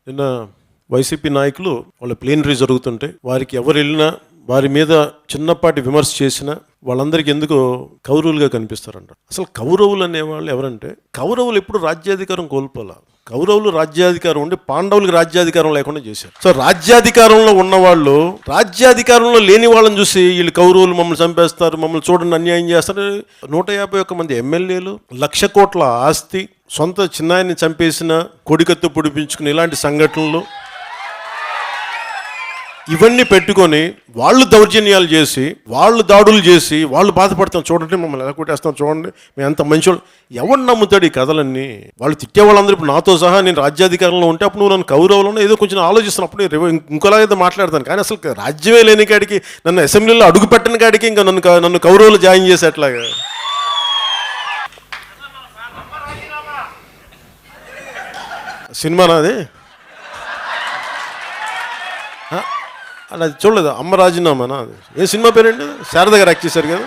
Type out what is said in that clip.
నిన్న వైసీపీ నాయకులు వాళ్ళ ప్లీనరీ జరుగుతుంటే వారికి ఎవరు వెళ్ళినా వారి మీద చిన్నపాటి విమర్శ చేసినా వాళ్ళందరికీ ఎందుకు కౌరవులుగా కనిపిస్తారంట. అసలు కౌరవులు అనేవాళ్ళు ఎవరంటే, కౌరవులు ఎప్పుడు రాజ్యాధికారం కోల్పోలా. కౌరవులు రాజ్యాధికారం ఉండి పాండవులకు రాజ్యాధికారం లేకుండా చేశారు. సో రాజ్యాధికారంలో ఉన్నవాళ్ళు రాజ్యాధికారంలో లేని వాళ్ళని చూసి వీళ్ళు కౌరవులు మమ్మల్ని చంపేస్తారు, మమ్మల్ని చూడండి అన్యాయం చేస్తారు. 151 మంది ఎమ్మెల్యేలు, 1,00,000 కోట్ల ఆస్తి, సొంత చిన్నాయన్ని చంపేసిన, కొడికత్తు పొడిపించుకుని ఇలాంటి సంఘటనలు ఇవన్నీ పెట్టుకొని వాళ్ళు దౌర్జన్యాలు చేసి, వాళ్ళు దాడులు చేసి, వాళ్ళు బాధపడతాం. చూడండి మమ్మల్ని ఎలా కొట్టేస్తాం, చూడండి మేము ఎంత మంచి. ఎవరు నమ్ముతాడు ఈ కథలన్నీ? వాళ్ళు తిట్టే వాళ్ళందరూ ఇప్పుడు నాతో సహా నేను రాజ్యాధికారంలో ఉంటే అప్పుడు నువ్వు నన్ను కౌరవులను ఏదో కొంచెం ఆలోచిస్తున్నప్పుడు ఇంకోలాగైతే మాట్లాడతాను. కానీ అసలు రాజ్యమే లేని కాడికి, నన్ను అసెంబ్లీలో అడుగు పెట్టని కాడికి ఇంకా నన్ను కౌరవులు జాయిన్ చేసేట్లాగా సినిమా నాది. అలా చూడలేదు, అమ్మ రాజీనామానా? అది ఏ సినిమా పేరేంటి? శారద గారు యాక్ట్ చేశారు కదా.